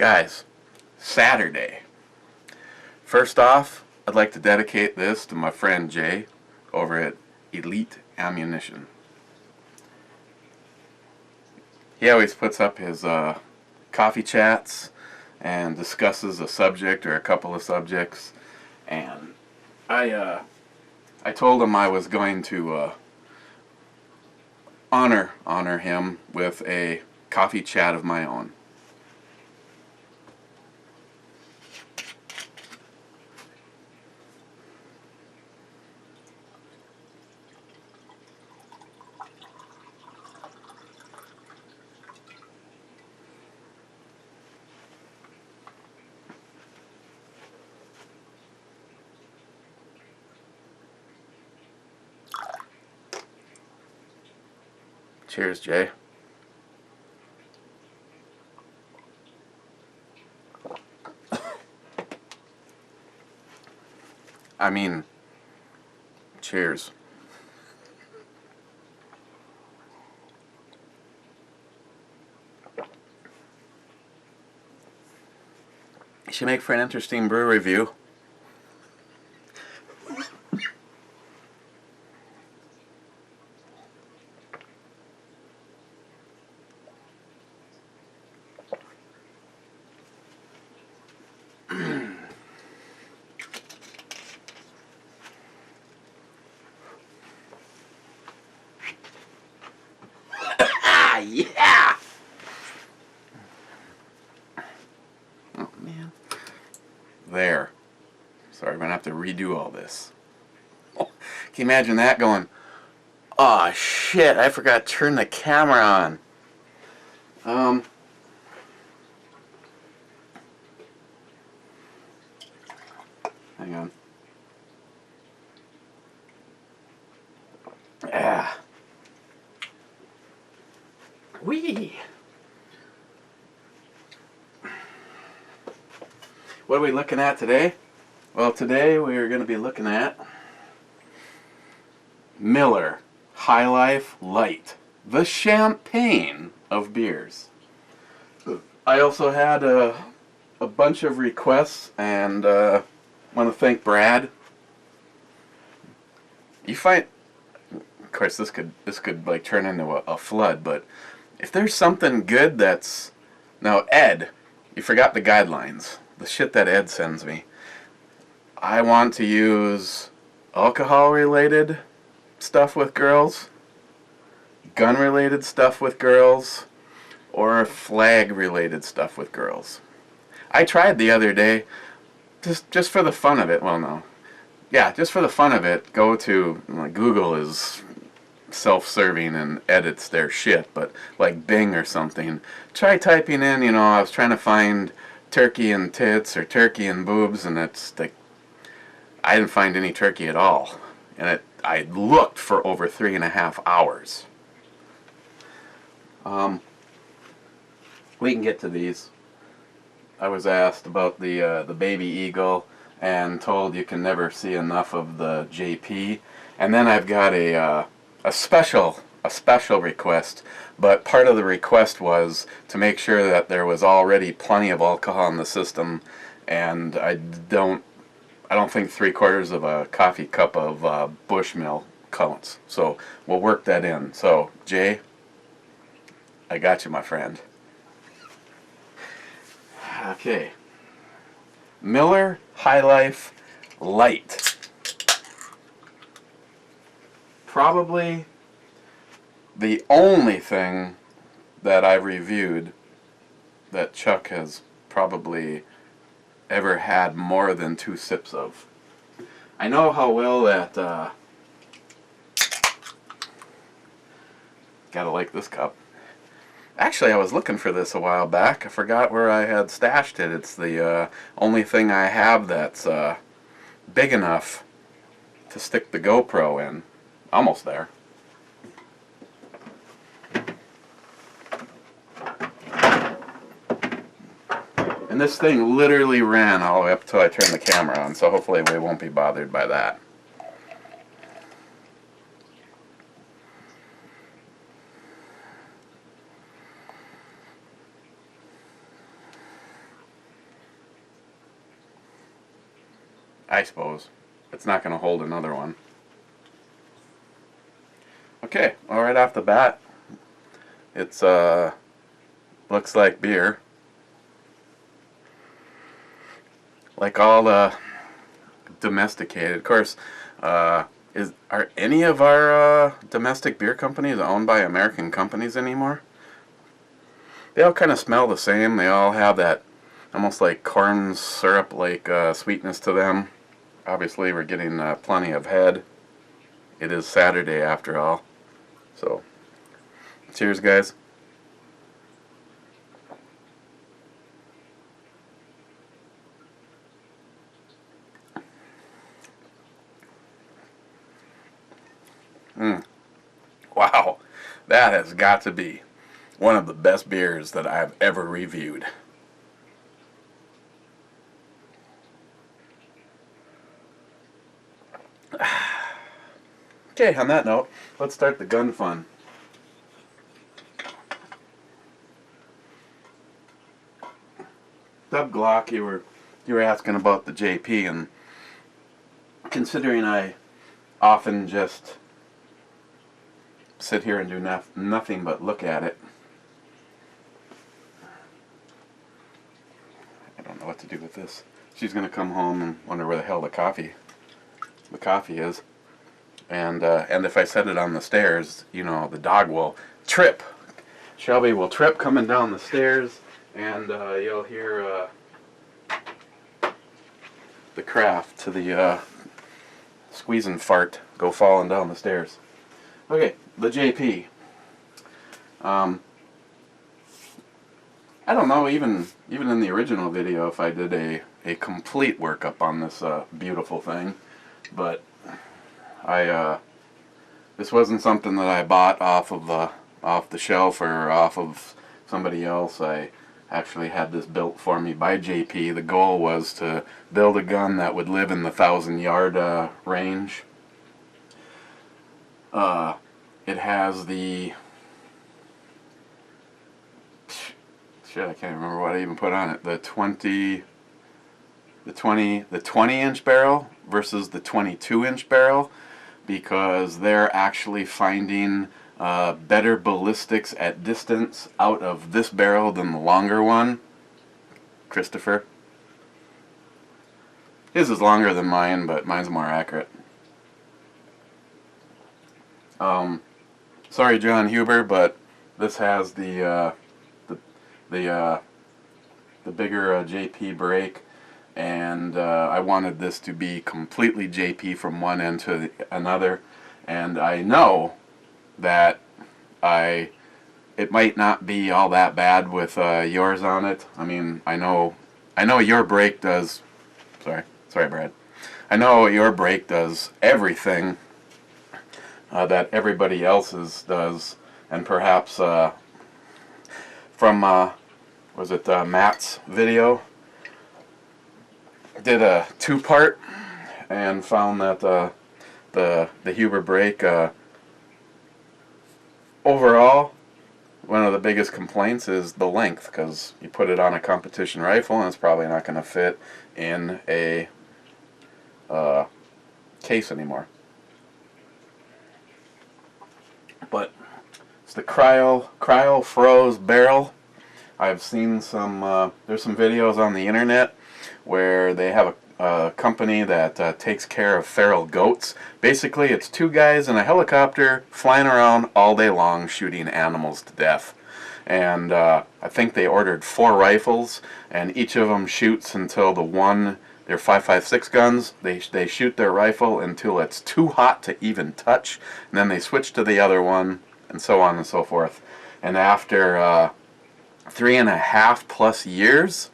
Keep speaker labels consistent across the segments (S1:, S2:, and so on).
S1: Guys, Saturday. First off, I'd like to dedicate this to my friend Jay over at Elite Ammunition. He always puts up his coffee chats and discusses a subject or a couple of subjects, and I told him I was going to honor him with a coffee chat of my own. Cheers, Jay. I mean, cheers. You should make for an interesting brew review. Yeah! Oh, man. There. Sorry, I'm going to have to redo all this. Oh, can you imagine that going, oh, shit, I forgot to turn the camera on. Hang on. Ah. Whee! What are we looking at today? Well, today we're going to be looking at Miller Highlife Lite, the champagne of beers. I also had a bunch of requests, and want to thank Brad. You find, of course, this could like turn into a flood, but if there's something good that's, now Ed, you forgot the guidelines, the shit that Ed sends me. I want to use alcohol-related stuff with girls, gun-related stuff with girls, or flag-related stuff with girls. I tried the other day, just for the fun of it. Well, no. Yeah, just for the fun of it, go to, like, Google is self-serving and edits their shit, but like Bing or something. Try typing in, I was trying to find turkey and tits or turkey and boobs, and it's like, I didn't find any turkey at all. And I looked for over 3.5 hours. We can get to these. I was asked about the Baby Eagle and told you can never see enough of the JP. And then I've got a special request, but part of the request was to make sure that there was already plenty of alcohol in the system, and I don't think 3/4 of a coffee cup of Bushmill counts. So we'll work that in. So Jay, I got you, my friend. Okay. Miller Highlife Lite. Probably the only thing that I've reviewed that Chuck has probably ever had more than 2 sips of. I know how well that, gotta like this cup. Actually, I was looking for this a while back. I forgot where I had stashed it. It's the only thing I have that's big enough to stick the GoPro in. Almost there. And this thing literally ran all the way up until I turned the camera on, so hopefully we won't be bothered by that. I suppose. It's not going to hold another one. Okay, all right off the bat, it's looks like beer. Like all domesticated. Of course, are any of our domestic beer companies owned by American companies anymore? They all kind of smell the same. They all have that almost like corn syrup like sweetness to them. Obviously, we're getting plenty of head. It is Saturday after all. So, cheers, guys. Wow, that has got to be one of the best beers that I've ever reviewed. Okay, on that note, let's start the gun fun. Dub Glock, you were asking about the JP, and considering I often just sit here and do nothing but look at it, I don't know what to do with this. She's gonna come home and wonder where the hell the coffee is, and if I set it on the stairs, you know, the dog will trip. Shelby will trip coming down the stairs, and you'll hear the craft to the squeezing fart go falling down the stairs. Okay, the JP. I don't know, even in the original video, if I did a complete workup on this beautiful thing, but this wasn't something that I bought off the shelf or off of somebody else. I actually had this built for me by JP. The goal was to build a gun that would live in the 1,000-yard range. It has the shit, I can't remember what I even put on it. The 20-inch barrel versus the 22-inch barrel, because they're actually finding better ballistics at distance out of this barrel than the longer one. Christopher. His is longer than mine, but mine's more accurate. Sorry, John Huber, but this has the bigger JP break, and I wanted this to be completely JP from one end to another, and I know that it might not be all that bad with yours on it. I mean, I know your brake does. Sorry, Brad. I know your brake does everything that everybody else's does, and perhaps from was it Matt's video, did a two-part and found that the Huber brake overall, one of the biggest complaints is the length, because you put it on a competition rifle and it's probably not going to fit in a case anymore. But it's the cryo froze barrel. I've seen there's some videos on the internet where they have a company that takes care of feral goats. Basically, it's two guys in a helicopter flying around all day long shooting animals to death. And I think they ordered 4 rifles, and each of them shoots until they're 5.56 guns. They shoot their rifle until it's too hot to even touch, and then they switch to the other one, and so on and so forth. And after 3.5+ years,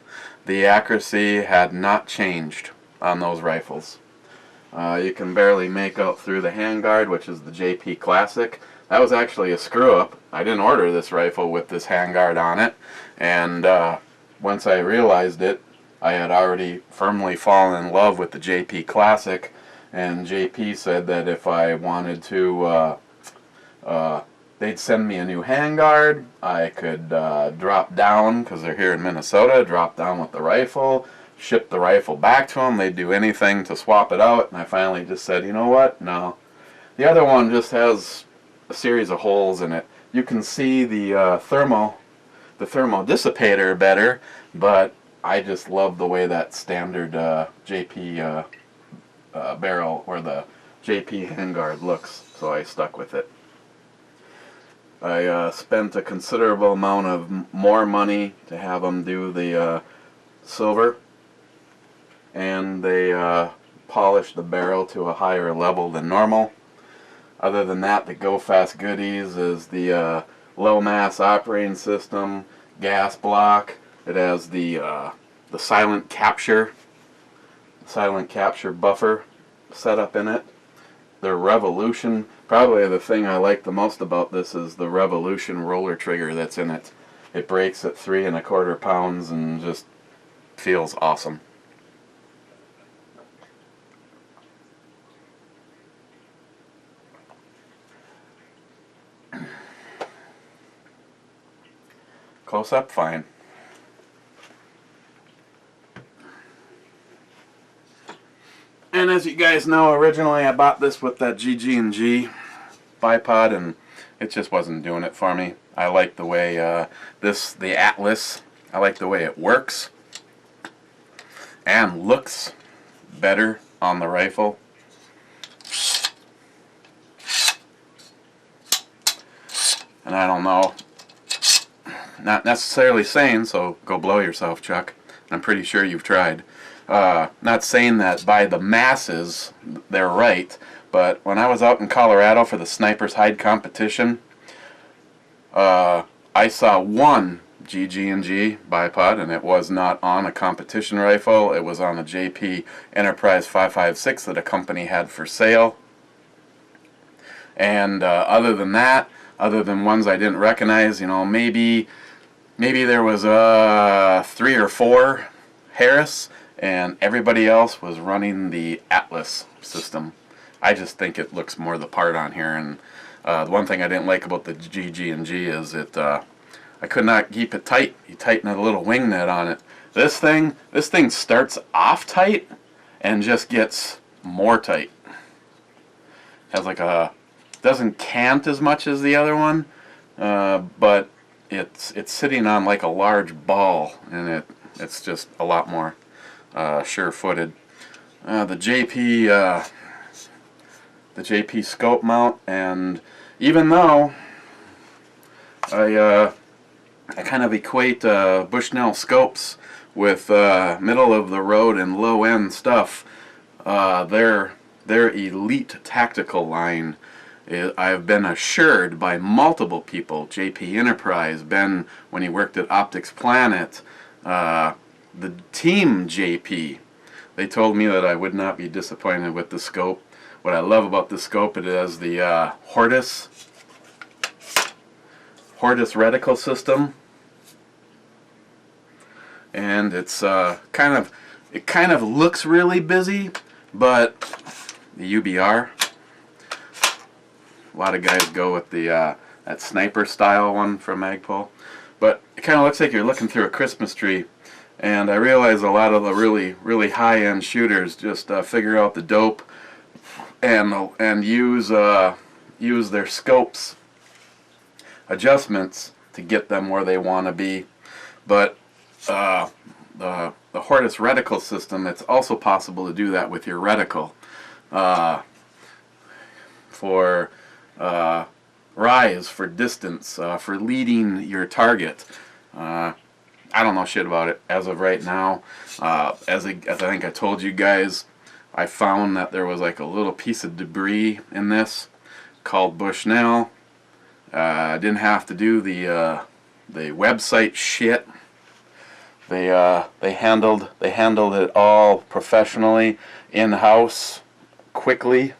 S1: the accuracy had not changed on those rifles. You can barely make out through the handguard, which is the JP Classic. That was actually a screw-up. I didn't order this rifle with this handguard on it, and once I realized it, I had already firmly fallen in love with the JP Classic, and JP said that if I wanted to, they'd send me a new handguard. I could drop down, because they're here in Minnesota, drop down with the rifle, ship the rifle back to them. They'd do anything to swap it out, and I finally just said, you know what, no. The other one just has a series of holes in it. You can see the thermal dissipator better, but I just love the way that standard JP barrel or the JP handguard looks, so I stuck with it. I spent a considerable amount of more money to have them do the silver, and they polished the barrel to a higher level than normal. Other than that, the Go Fast goodies is the low mass operating system, gas block. It has the silent capture buffer set up in it. The Revolution, probably the thing I like the most about this is the Revolution roller trigger that's in it. It breaks at 3 1/4 pounds and just feels awesome. Close up, fine. And as you guys know, originally I bought this with that GG&G bipod, and it just wasn't doing it for me. I like the way the Atlas, I like the way it works and looks better on the rifle. And I don't know, not necessarily saying, so go blow yourself, Chuck. I'm pretty sure you've tried. Not saying that by the masses they're right, but when I was out in Colorado for the Sniper's Hide competition, I saw one GG&G bipod, and it was not on a competition rifle. It was on a JP Enterprise 5.56 that a company had for sale. And other than that, other than ones I didn't recognize, you know, maybe there was 3 or 4 Harris, and everybody else was running the Atlas system. I just think it looks more the part on here, and the one thing I didn't like about the GG&G is I could not keep it tight. You tighten a little wing nut on it. This thing starts off tight and just gets more tight. Has like doesn't cant as much as the other one, but it's sitting on like a large ball, and it's just a lot more sure-footed. The JP scope mount, and even though I kind of equate Bushnell scopes with middle of the road and low end stuff, their elite tactical line, I've been assured by multiple people, JP Enterprise, Ben when he worked at Optics Planet, the team JP, they told me that I would not be disappointed with the scope. What I love about the scope, it has the Hortus reticle system, and it's kind of looks really busy, but the UBR, a lot of guys go with the that sniper style one from Magpul, but it kind of looks like you're looking through a Christmas tree. And I realize a lot of the really high-end shooters just figure out the dope and use their scopes adjustments to get them where they want to be. But the Hortus reticle system, it's also possible to do that with your reticle for rise, for distance, for leading your target. I don't know shit about it as of right now. As I think I told you guys, I found that there was like a little piece of debris in this called Bushnell. I didn't have to do the website shit. They handled it all professionally, in-house, quickly.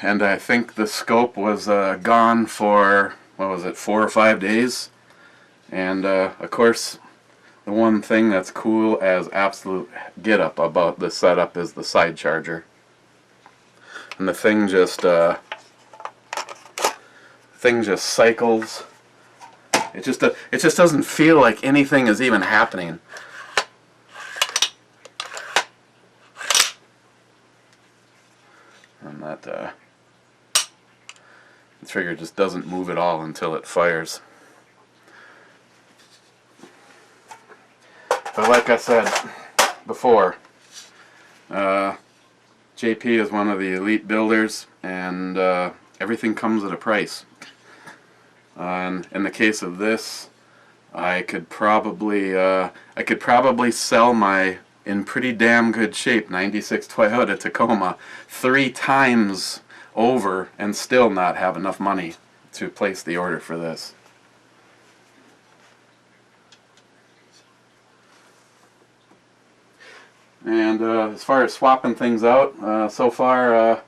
S1: And I think the scope was gone for, what was it, 4 or 5 days. And of course, the one thing that's cool as absolute get up about this setup is the side charger. And the thing just cycles It just doesn't feel like anything is even happening. And that the trigger just doesn't move at all until it fires. But like I said before, JP is one of the elite builders, and everything comes at a price. And in the case of this, I could probably sell my in pretty damn good shape '96 Toyota Tacoma 3 times over and still not have enough money to place the order for this. And as far as swapping things out, so far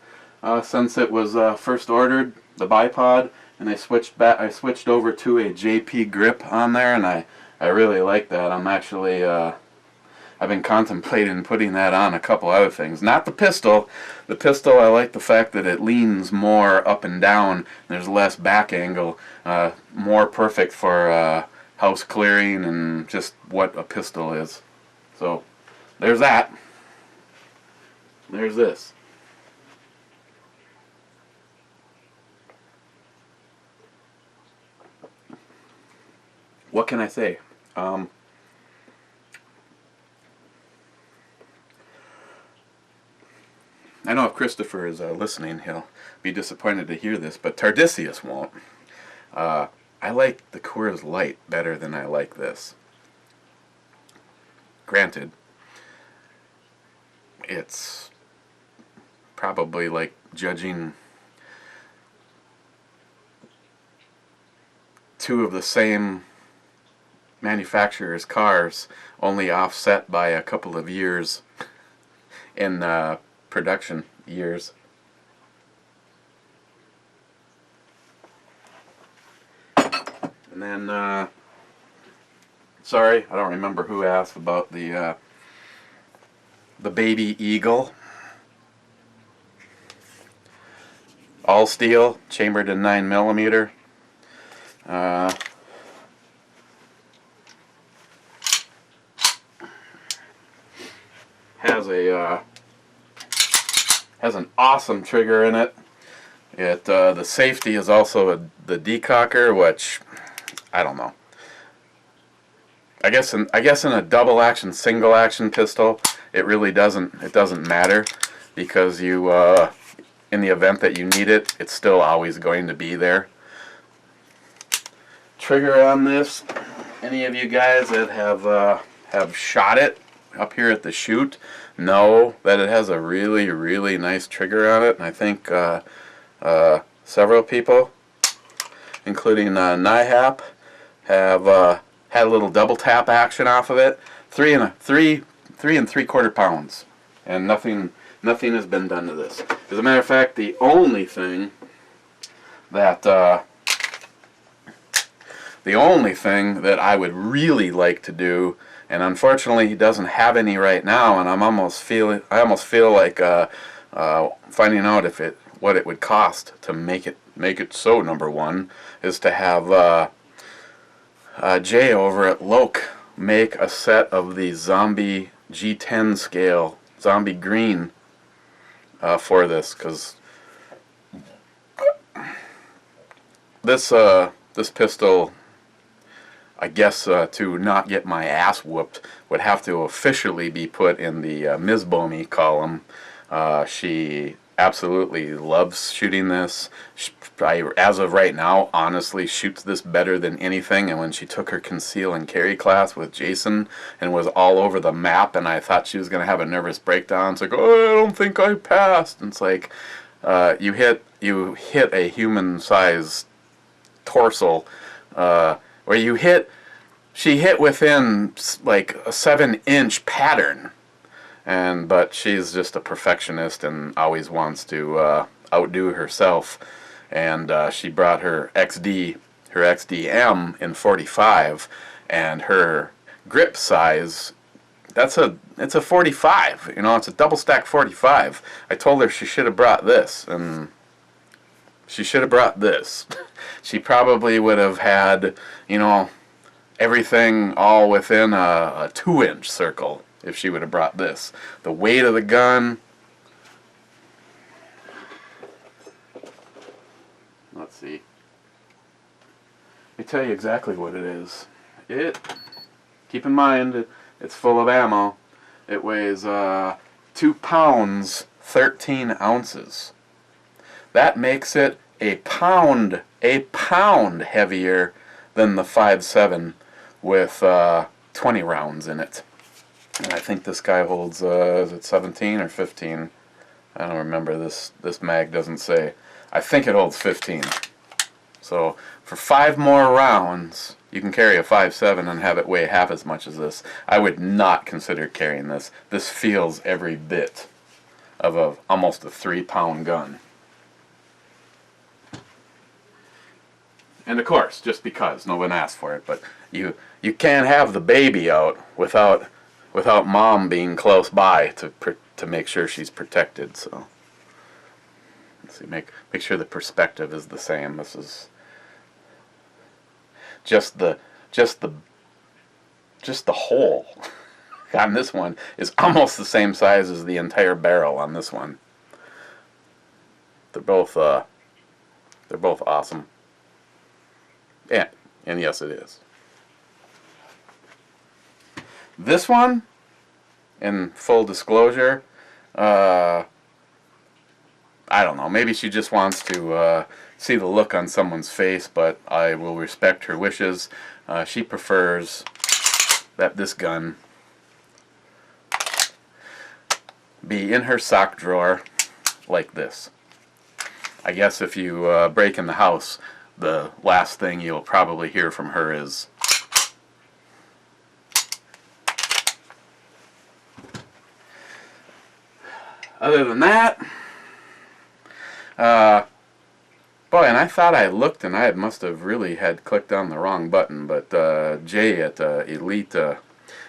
S1: since it was first ordered, the bipod, and I switched over to a JP grip on there, and I really like that. I'm actually I've been contemplating putting that on a couple other things. Not the pistol. The pistol, I like the fact that it leans more up and down. There's less back angle. More perfect for house clearing and just what a pistol is. So there's that. There's this. What can I say? I know if Christopher is listening, he'll be disappointed to hear this, but Tardisius won't. I like the Coors Light better than I like this. Granted, it's probably like judging two of the same manufacturer's cars, only offset by a couple of years in production years. And then, sorry, I don't remember who asked about the Baby Eagle. All steel, chambered in 9mm. Has an awesome trigger in it. The safety is also the decocker, which I don't know. I guess in a double action, single action pistol, it really doesn't matter, because you in the event that you need it, it's still always going to be there. Trigger on this, any of you guys that have shot it up here at the chute know that it has a really, really nice trigger on it, and I think several people, including NYHAP, have had a little double tap action off of it. 3 3/4 pounds, and nothing has been done to this. As a matter of fact, the only thing that I would really like to do, and unfortunately he doesn't have any right now, and I almost feel like finding out what it would cost to make it so, number one, is to have Jay over at Loke make a set of the Zombie G10 scale, Zombie Green, for this, because this pistol, I guess, to not get my ass whooped, would have to officially be put in the Ms. Bomey column. She absolutely loves shooting this. As of right now, honestly, shoots this better than anything. And when she took her conceal and carry class with Jason and was all over the map, and I thought she was going to have a nervous breakdown, it's like, oh, I don't think I passed. And it's like, you hit a human-sized torso, where she hit within like a 7-inch pattern. But she's just a perfectionist and always wants to outdo herself. And she brought her XDM in 45, and her grip size, it's a 45. You know, it's a double stack 45. I told her she should have brought this, and She should have brought this. She probably would have had, you know, everything all within a 2-inch circle if she would have brought this. The weight of the gun. Let's see. Let me tell you exactly what it is. Keep in mind, it's full of ammo. It weighs 2 pounds, 13 ounces. That makes it a pound heavier than the 5.7 with 20 rounds in it. And I think this guy holds, is it 17 or 15? I don't remember. This mag doesn't say. I think it holds 15. So for 5 more rounds, you can carry a 5.7 and have it weigh half as much as this. I would not consider carrying this. This feels every bit of almost a 3-pound gun. And of course, just because no one asked for it, but you can't have the baby out without mom being close by to make sure she's protected. So let's see, make sure the perspective is the same. This is just the hole on this one is almost the same size as the entire barrel on this one. They're both awesome. Yeah, and yes, it is. This one, in full disclosure, I don't know. Maybe she just wants to see the look on someone's face, but I will respect her wishes. She prefers that this gun be in her sock drawer like this. I guess if you break in the house, the last thing you'll probably hear from her is other than that, boy, and I thought I looked and I must have really had clicked on the wrong button, but Jay at Elite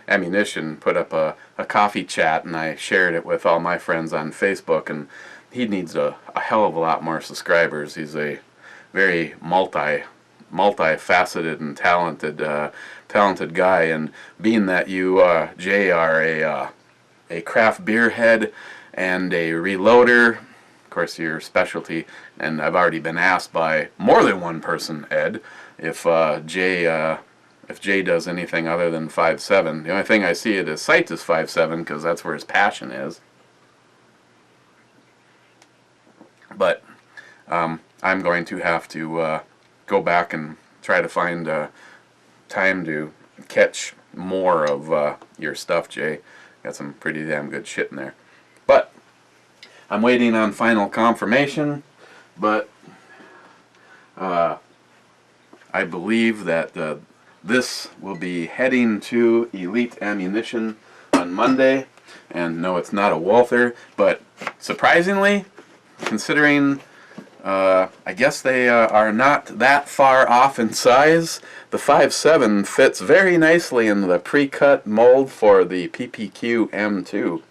S1: Ammunition put up a coffee chat, and I shared it with all my friends on Facebook, and he needs a hell of a lot more subscribers. He's a very multifaceted and talented guy, and being that you, Jay, are a craft beer head and a reloader, of course your specialty, and I've already been asked by more than one person, Ed, if Jay does anything other than 5.7. The only thing I see at his site is 5.7 because that's where his passion is. But I'm going to have to go back and try to find time to catch more of your stuff, Jay. Got some pretty damn good shit in there. But I'm waiting on final confirmation, but I believe that this will be heading to Elite Ammunition on Monday. And no, it's not a Walther, but surprisingly, considering I guess they are not that far off in size, the 5.7 fits very nicely in the pre-cut mold for the PPQ M2.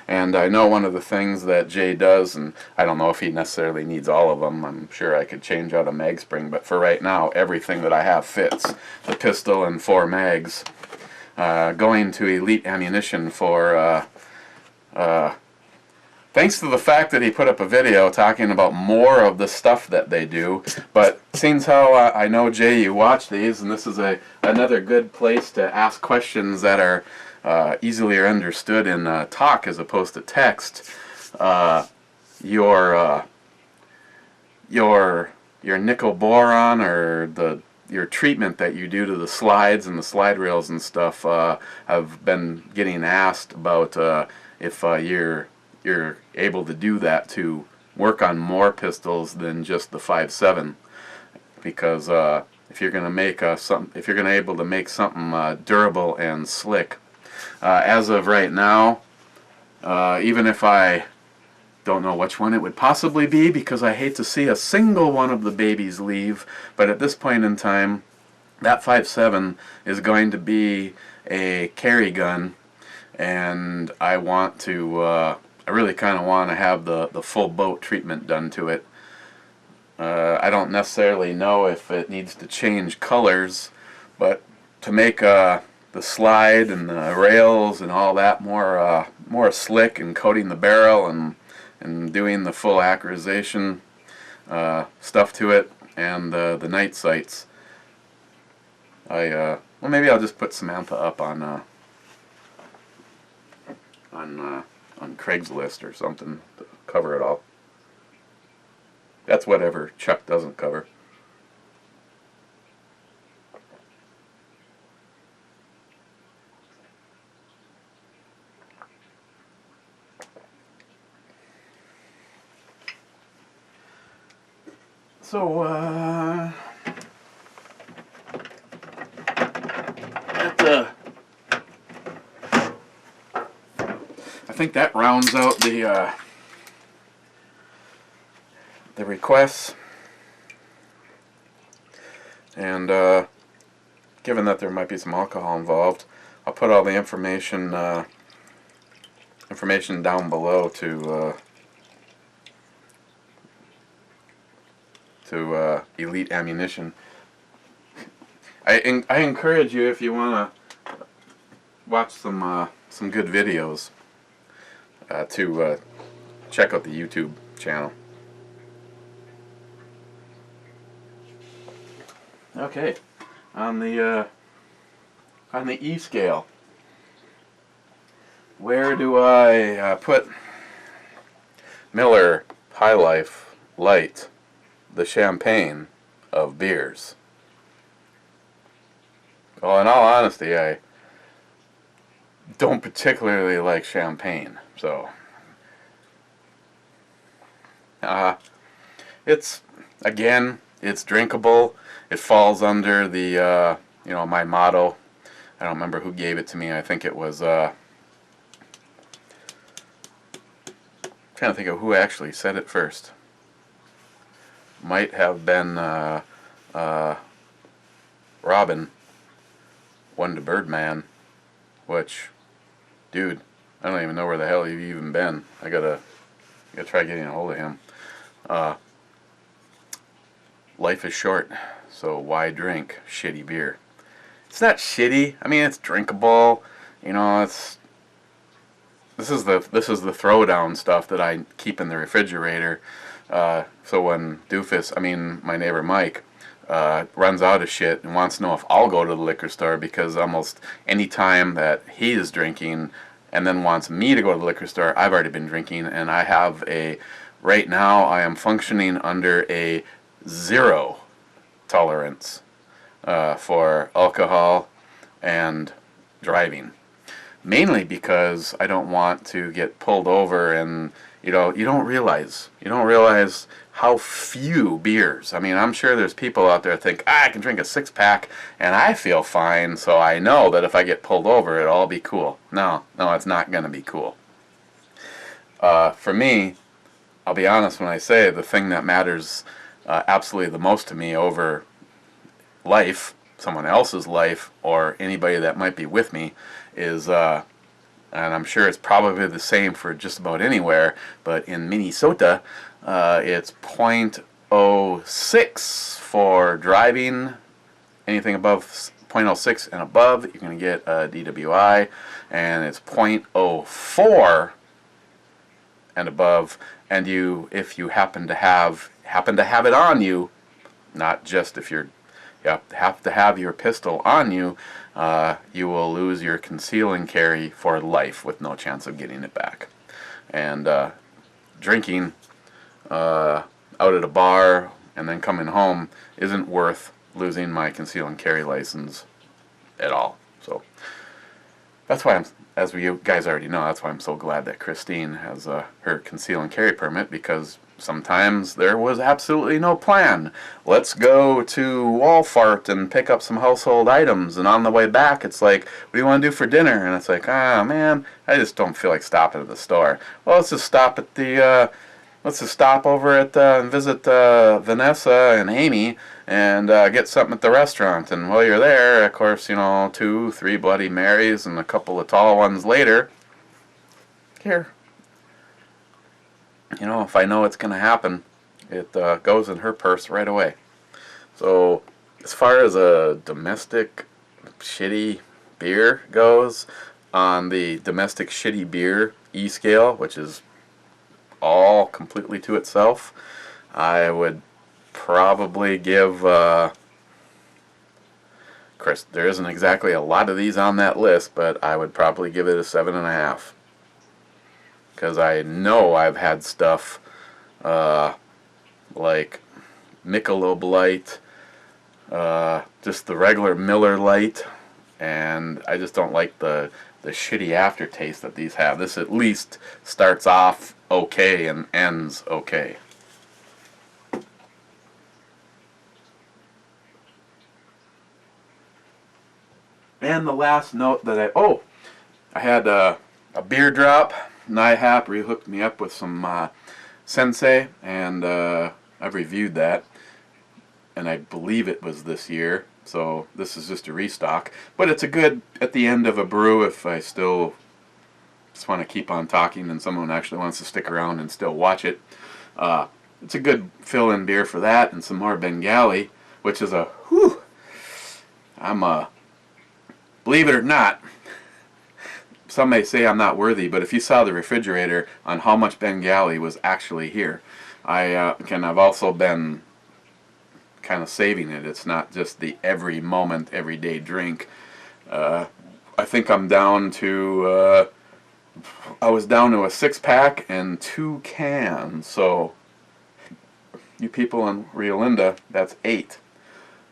S1: And I know one of the things that Jay does, and I don't know if he necessarily needs all of them, I'm sure I could change out a mag spring, but for right now, everything that I have fits. The pistol and 4 mags. Going to Elite Ammunition for, thanks to the fact that he put up a video talking about more of the stuff that they do, but seeing how I know, Jay, you watch these, and this is another good place to ask questions that are easily understood in talk as opposed to text. Your nickel boron, or your treatment that you do to the slides and the slide rails and stuff, have been getting asked about if you're able to do that to work on more pistols than just the 5.7, because if you're going to make if you're going to able to make something durable and slick, as of right now, even if I don't know which one it would possibly be, because I hate to see a single one of the babies leave, but at this point in time, that 5.7 is going to be a carry gun, and I want to I really kind of want to have the full boat treatment done to it. I don't necessarily know if it needs to change colors, but to make the slide and the rails and all that more slick, and coating the barrel and doing the full accurization stuff to it, and the night sights. Well, maybe I'll just put Samantha up on Craigslist or something to cover it all. That's whatever Chuck doesn't cover. So, I think that rounds out the requests. And given that there might be some alcohol involved, I'll put all the information down below to Elite Ammunition. I encourage you, if you want to watch some good videos, to check out the YouTube channel. Okay, on the E scale, where do I put Miller Highlife Lite, the champagne of beers? Well, in all honesty, I don't particularly like champagne, so it's drinkable. It falls under the my motto. I don't remember who gave it to me. I think it was trying to think of who actually said it first. Might have been Robin, One to Birdman, which, dude, I don't even know where the hell you've even been. I gotta try getting a hold of him. Life is short, so why drink shitty beer? It's not shitty. I mean, it's drinkable. You know, this is the throwdown stuff that I keep in the refrigerator. So when my neighbor Mike, runs out of shit and wants to know if I'll go to the liquor store, because almost any time that he is drinking and then wants me to go to the liquor store, I've already been drinking, and right now I am functioning under a 0 tolerance for alcohol and driving. Mainly because I don't want to get pulled over, and you don't realize how few beers. I mean, I'm sure there's people out there that think, I can drink a 6-pack and I feel fine, so I know that if I get pulled over, it'll all be cool. No, it's not going to be cool. For me, I'll be honest when I say the thing that matters absolutely the most to me over life, someone else's life, or anybody that might be with me, is, and I'm sure it's probably the same for just about anywhere, but in Minnesota, it's 0.06 for driving. Anything above 0.06 and above, you're going to get a DWI, and it's 0.04 and above, and if you happen to have it on you, not just if you have to have your pistol on you, you will lose your conceal and carry for life with no chance of getting it back. And drinking out at a bar and then coming home isn't worth losing my conceal and carry license at all. So that's why as you guys already know, that's why I'm so glad that Christine has her conceal and carry permit, because sometimes there was absolutely no plan. Let's go to Walmart and pick up some household items, and on the way back it's like, what do you want to do for dinner? And it's like, man, I just don't feel like stopping at the store. Well, let's just stop over at and visit Vanessa and Amy and get something at the restaurant. And while you're there, of course, 2, 3 Bloody Marys and a couple of tall ones later, here, if I know it's going to happen, It goes in her purse right away. So as far as a domestic shitty beer goes, on the domestic shitty beer E-scale, which is all completely to itself, I would probably give, Chris, there isn't exactly a lot of these on that list, but I would probably give it a 7.5. Because I know I've had stuff like Michelob Light, just the regular Miller Lite, and I just don't like the shitty aftertaste that these have. This at least starts off okay and ends okay. And the last note that I had a beer drop. NYHAP rehooked me up with some Sensei, and I've reviewed that, and I believe it was this year, so this is just a restock. But it's a good at the end of a brew if I still just want to keep on talking and someone actually wants to stick around and still watch it. It's a good fill-in beer for that, and some more Bengali, which is a whew. Believe it or not, some may say I'm not worthy, but if you saw the refrigerator on how much Bengali was actually here, I've also been kind of saving it. It's not just the every moment, everyday drink. I think I'm down to, I was down to a 6-pack and 2 cans, so you people in Rio Linda, that's 8.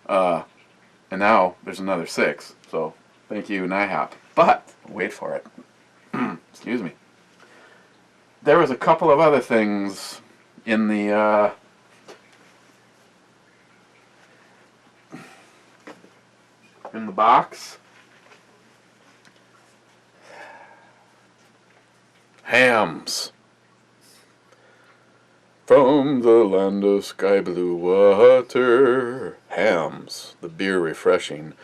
S1: And now there's another 6, so thank you, NYHAP. But, wait for it. Excuse me. There was a couple of other things in the box. Hams. From the land of sky blue water. Hams, the beer refreshing.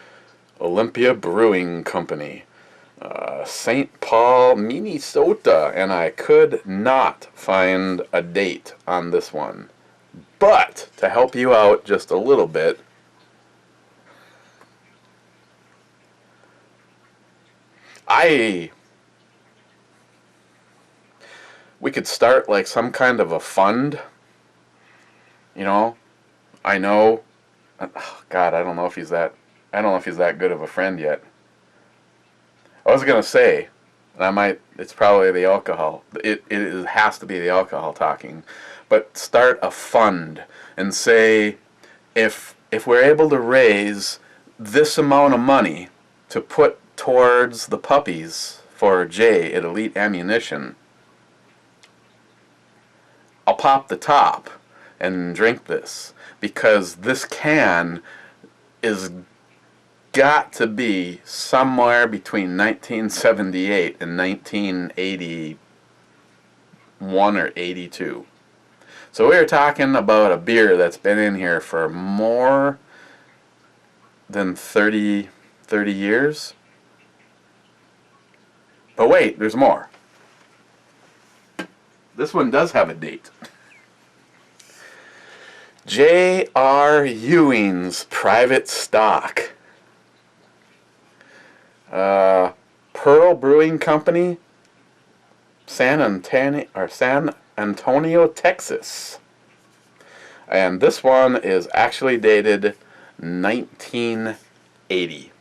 S1: Olympia Brewing Company. St. Paul, Minnesota, and I could not find a date on this one. But, to help you out just a little bit, we could start like some kind of a fund, you know. I know, oh God, I don't know if he's that good of a friend yet. I was gonna say, and it's probably the alcohol. It has to be the alcohol talking. But start a fund and say, if we're able to raise this amount of money to put towards the puppies for Jay at Elite Ammunition, I'll pop the top and drink this, because this can is got to be somewhere between 1978 and 1981 or 82. So we're talking about a beer that's been in here for more than 30 years. But wait, there's more. This one does have a date. J.R. Ewing's Private Stock. Pearl Brewing Company, San Antonio, Texas. And this one is actually dated 1980.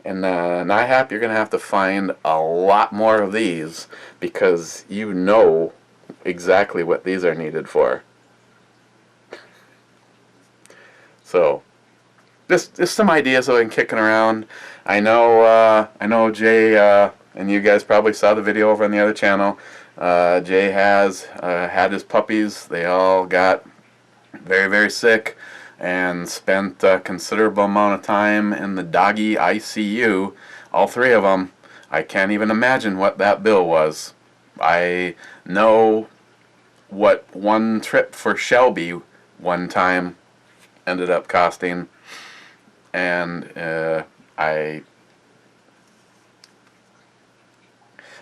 S1: And NYHAP, you're going to have to find a lot more of these, because you know exactly what these are needed for. So, just some ideas I've been kicking around. I know Jay, and you guys probably saw the video over on the other channel. Jay has had his puppies. They all got very, very sick and spent a considerable amount of time in the doggy ICU. All 3 of them. I can't even imagine what that bill was. I know what one trip for Shelby one time ended up costing, and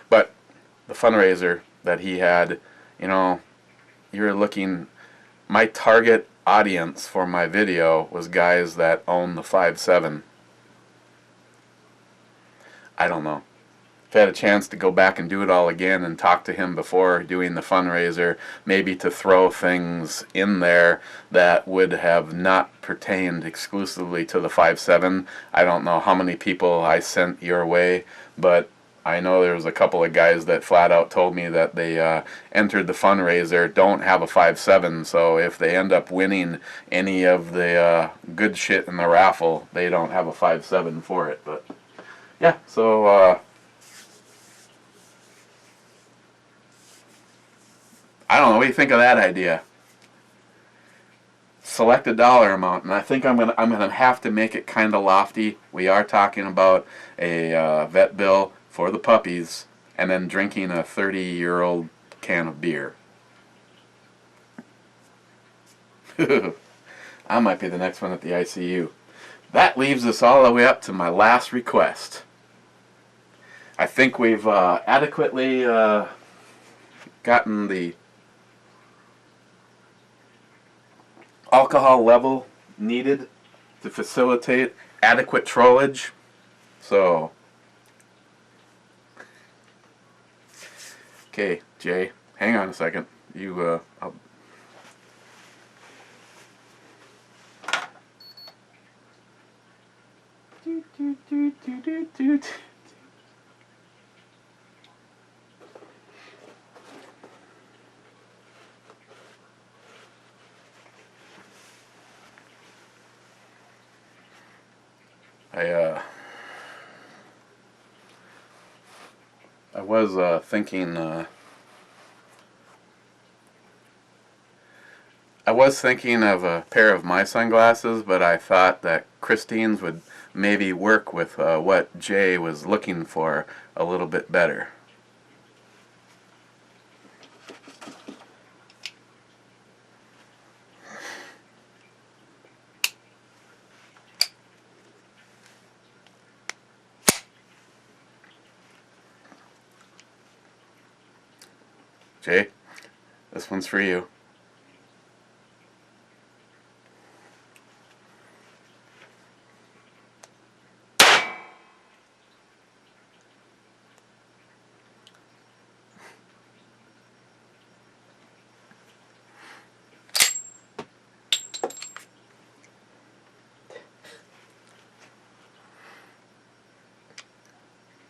S1: but the fundraiser that he had, you know, you're looking, my target audience for my video was guys that own the 5.7. I don't know. If I had a chance to go back and do it all again and talk to him before doing the fundraiser, maybe to throw things in there that would have not pertained exclusively to the 5.7. I don't know how many people I sent your way, but I know there was a couple of guys that flat out told me that they entered the fundraiser, don't have a 5.7, so if they end up winning any of the good shit in the raffle, they don't have a 5.7 for it. But yeah, so I don't know. What do you think of that idea? Select a dollar amount, and I think I'm gonna have to make it kind of lofty. We are talking about a vet bill for the puppies, and then drinking a 30-year-old can of beer. I might be the next one at the ICU. That leaves us all the way up to my last request. I think we've adequately gotten the alcohol level needed to facilitate adequate trollage. So, okay, Jay, hang on a second. I was thinking of a pair of my sunglasses, but I thought that Christine's would maybe work with what Jay was looking for a little bit better. Jay, this one's for you.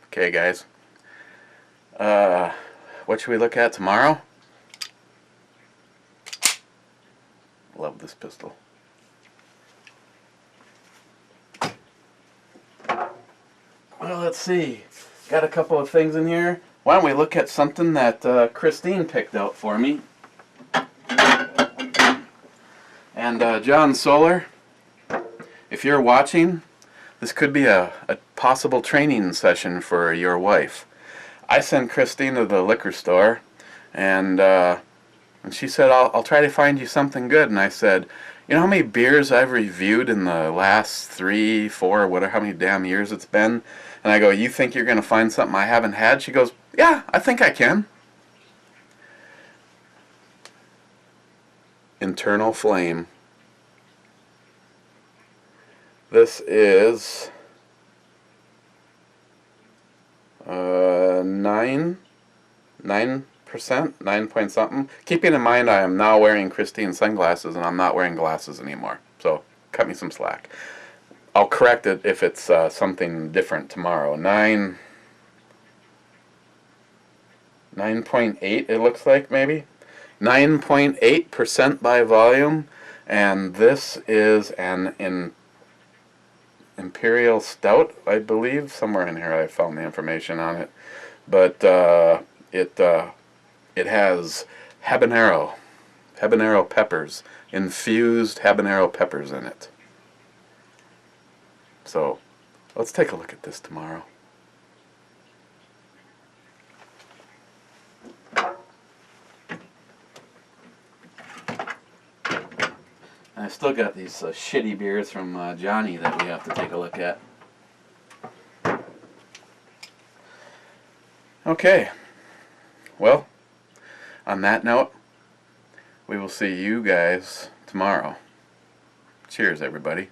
S1: Okay, guys. What should we look at tomorrow? Love this pistol. Well, let's see. Got a couple of things in here. Why don't we look at something that Christine picked out for me? And John Solar, if you're watching, this could be a possible training session for your wife. I sent Christine to the liquor store, and she said, I'll try to find you something good. And I said, you know how many beers I've reviewed in the last 3, 4, whatever, how many damn years it's been? And I go, you think you're going to find something I haven't had? She goes, yeah, I think I can. Internal Flame. This is 9%, 9 point something. Keeping in mind I am now wearing Christine's sunglasses and I'm not wearing glasses anymore. So cut me some slack. I'll correct it if it's something different tomorrow. 9.8 it looks like, maybe. 9.8% by volume. And this is an Imperial Stout, I believe. Somewhere in here I found the information on it. But it has habanero peppers, infused habanero peppers in it. So let's take a look at this tomorrow. I still got these shitty beers from Johnny that we have to take a look at. Okay. Well, on that note, we will see you guys tomorrow. Cheers, everybody.